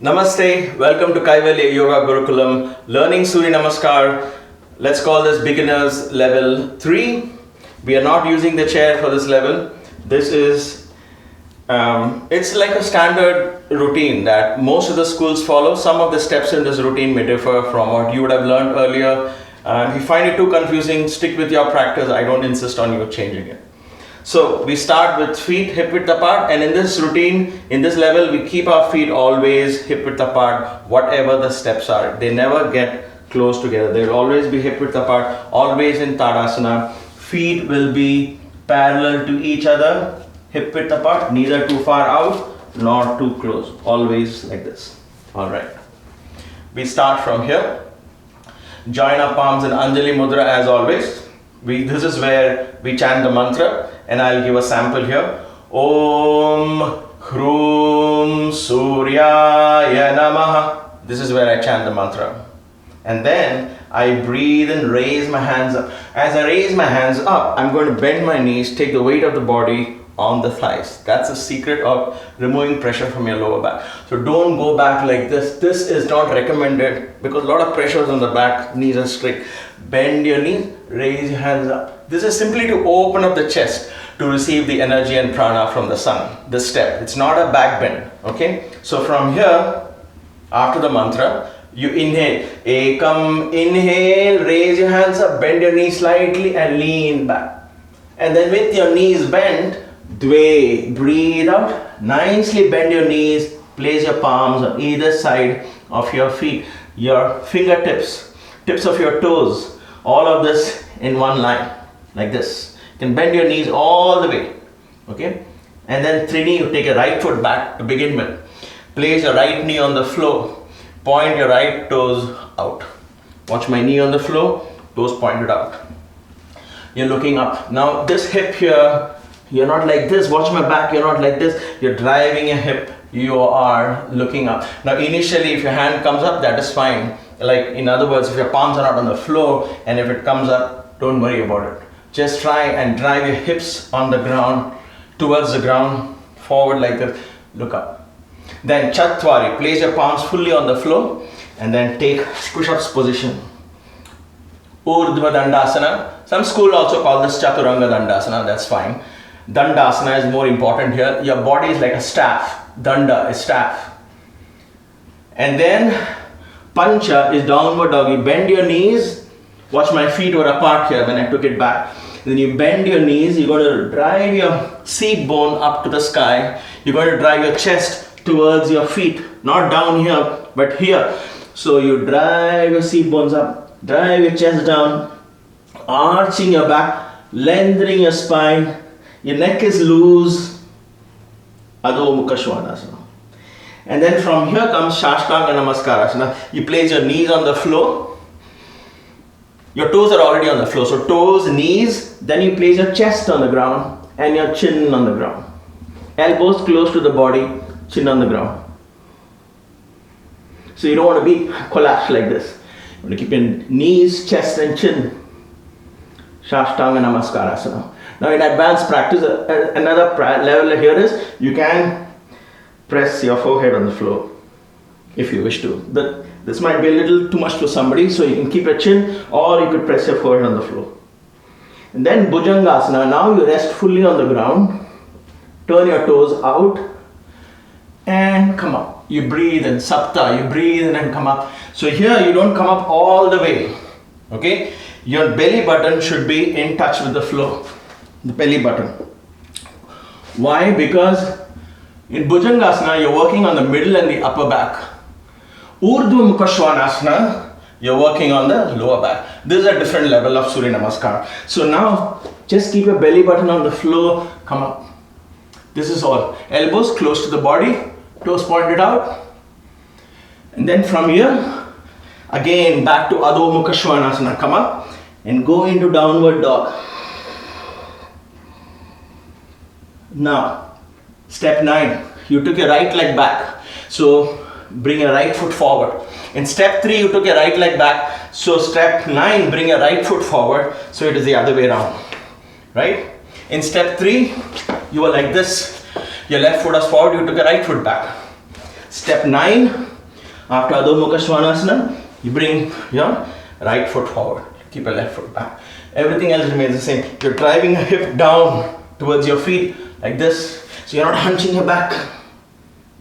Namaste, welcome to KYG Yoga Gurukulam, learning Suryanamaskar. Let's call this beginners level 3. We are not using the chair for this level. This is, it's like a standard routine that most of the schools follow. Some of the steps in this routine may differ from what you would have learned earlier. If you find it too confusing, stick with your practice. I don't insist on you changing it. So we start with feet hip width apart, and in this routine, in this level, we keep our feet always hip width apart, whatever the steps are. They never get close together. They will always be hip width apart, always in Tadasana. Feet will be parallel to each other, hip width apart, neither too far out nor too close. Always like this. Alright. We start from here. Join our palms in Anjali Mudra as always. This is where we chant the mantra, and I'll give a sample here. Om Hroom Suryaya Namaha. This is where I chant the mantra. And then I breathe and raise my hands up. As I raise my hands up, I'm going to bend my knees, take the weight of the body on the thighs. That's the secret of removing pressure from your lower back. So don't go back like this. This is not recommended because a lot of pressure is on the back, knees are straight. Bend your knees, raise your hands up. This is simply to open up the chest to receive the energy and prana from the sun. This step, it's not a back bend. Okay, so from here, after the mantra, you inhale. Ekam, inhale, raise your hands up, bend your knees slightly and lean back. And then with your knees bent, Dve, breathe out, nicely bend your knees, place your palms on either side of your feet, your fingertips, tips of your toes, all of this in one line, like this. You can bend your knees all the way, okay? And then Trini, you take your right foot back to begin with. Place your right knee on the floor, point your right toes out. Watch my knee on the floor, toes pointed out. You're looking up. Now this hip here, you're not like this, watch my back, you're not like this, you're driving your hip, you are looking up. Now initially if your hand comes up, that is fine. Like in other words, if your palms are not on the floor and if it comes up, don't worry about it. Just try and drive your hips on the ground, towards the ground, forward like this, look up. Then Chatwari, place your palms fully on the floor and then take push-ups position. Urdhva Dandasana, some school also call this Chaturanga Dandasana, that's fine. Dandasana is more important here. Your body is like a staff. Danda is staff. And then Pancha is downward doggy. Bend your knees. Watch my feet were apart here when I took it back. Then you bend your knees. You're going to drive your seat bone up to the sky. You're going to drive your chest towards your feet. Not down here, but here. So you drive your seat bones up. Drive your chest down. Arching your back. Lengthening your spine. Your neck is loose, Adho Mukha Svanasana. And then from here comes Shashtanga Namaskarasana. You place your knees on the floor. Your toes are already on the floor. So toes, knees, then you place your chest on the ground and your chin on the ground. Elbows close to the body, chin on the ground. So you don't want to be collapsed like this. You want to keep your knees, chest and chin. Shashtanga Namaskarasana. Now in advanced practice, another level here is you can press your forehead on the floor if you wish to. This might be a little too much for somebody, so you can keep your chin or you could press your forehead on the floor. And then Bhujangasana, now you rest fully on the ground, turn your toes out and come up. You breathe in, Sapta, you breathe in and come up. So here you don't come up all the way, okay? Your belly button should be in touch with the floor. The belly button. Why? Because in Bhujangasana, you're working on the middle and the upper back. Urdhva Mukha Svanasana, you're working on the lower back. This is a different level of Suryanamaskar. So now, just keep your belly button on the floor, come up. This is all. Elbows close to the body, toes pointed out. And then from here, again back to Adho Mukha Svanasana. Come up and go into downward dog. Now, step 9, you took your right leg back. So, bring your right foot forward. In step 3, you took your right leg back. So, step 9, bring your right foot forward. So, it is the other way around. Right? In step 3, you were like this. Your left foot was forward, you took your right foot back. Step 9, After Adho Mukha Svanasana, you bring your right foot forward. Keep your left foot back. Everything else remains the same. You're driving your hip down towards your feet like this. So you're not hunching your back.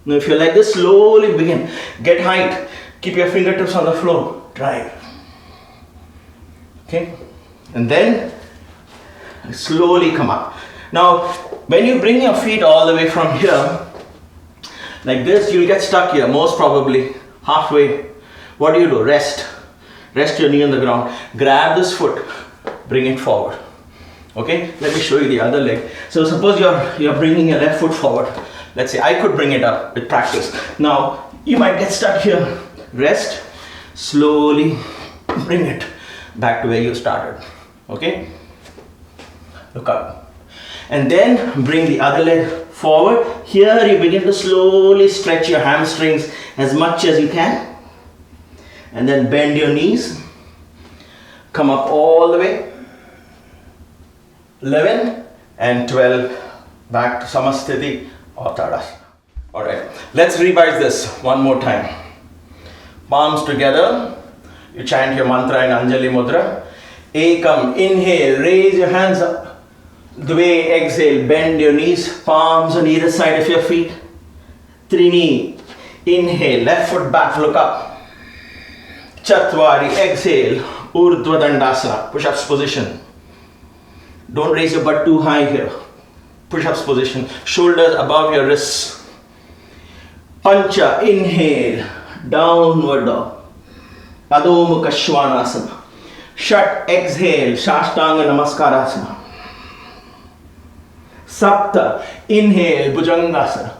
Now if you're like this, slowly begin. Get height. Keep your fingertips on the floor. Drive. Okay? And then slowly come up. Now when you bring your feet all the way from here, like this, you'll get stuck here, most probably halfway. What do? Rest. Rest your knee on the ground. Grab this foot. Bring it forward. Okay, let me show you the other leg. So suppose you're bringing your left foot forward. Let's say I could bring it up with practice. Now you might get stuck here. Rest, slowly bring it back to where you started. Okay, look up, and then bring the other leg forward. Here you begin to slowly stretch your hamstrings as much as you can, and then bend your knees. Come up all the way. 11 and 12 back to Samasthiti or Tadasana. Alright, let's revise this one more time. Palms together. You chant your mantra in Anjali Mudra. Ekam, inhale, raise your hands up. Dve, exhale, bend your knees, palms on either side of your feet. Trini, inhale, left foot back, look up. Chatwari, exhale, Urdhva Dandasana, push-ups position. Don't raise your butt too high here. Push-ups position. Shoulders above your wrists. Pancha, inhale, downward dog. Adho Mukha Svanasana. Shat, exhale, Shashtanga Namaskarasana. Sapta, inhale, Bhujangasana.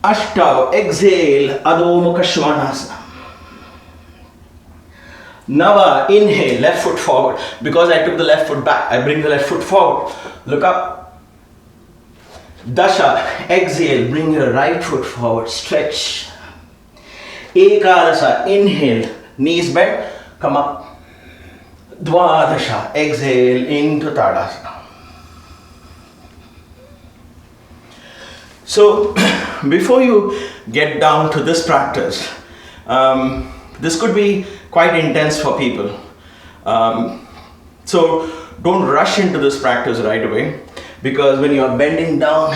Ashtav, exhale, Adho Mukha Svanasana. Nava, inhale, left foot forward. Because I took the left foot back, I bring the left foot forward. Look up. Dasha, exhale, bring your right foot forward, stretch. Ekadasha, inhale, knees bent, come up. Dvadasha, exhale into Tadasana. So, before you get down to this practice, this could be quite intense for people. So don't rush into this practice right away, because when you are bending down,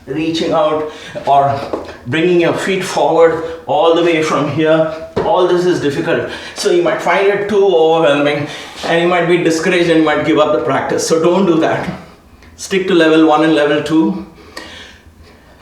reaching out, or bringing your feet forward all the way from here, all this is difficult. So you might find it too overwhelming and you might be discouraged and you might give up the practice. So don't do that. Stick to level 1 and level 2.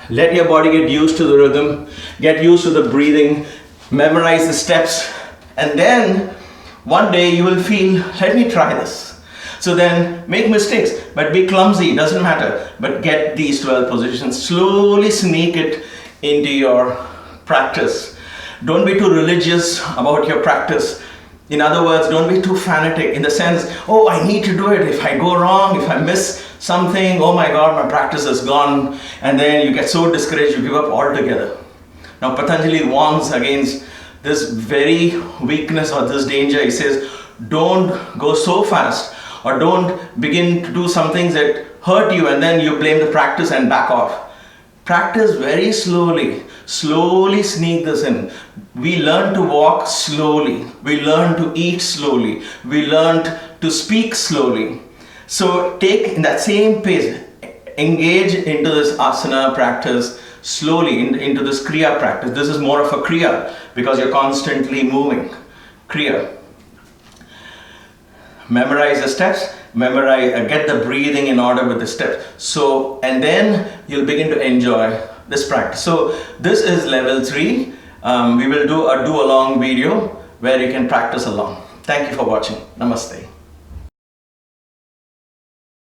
Let your body get used to the rhythm, get used to the breathing, memorize the steps, and then one day you will feel, let me try this. So then make mistakes, but be clumsy, doesn't matter. But get these 12 positions, slowly sneak it into your practice. Don't be too religious about your practice. In other words, don't be too fanatic in the sense, oh, I need to do it. If I go wrong, if I miss something, oh my God, my practice is gone. And then you get so discouraged, you give up altogether. Now Patanjali warns against this very weakness or this danger. He says, don't go so fast, or don't begin to do some things that hurt you and then you blame the practice and back off. Practice very slowly. Slowly sneak this in. We learn to walk slowly. We learn to eat slowly. We learn to speak slowly. So take in that same pace, engage into this asana practice slowly, into this kriya practice. This is more of a kriya because you're constantly moving. Kriya. Memorize the steps, get the breathing in order with the steps. So, and then you'll begin to enjoy this practice. So this is level 3. We will do a do along video where you can practice along. Thank you for watching. Namaste.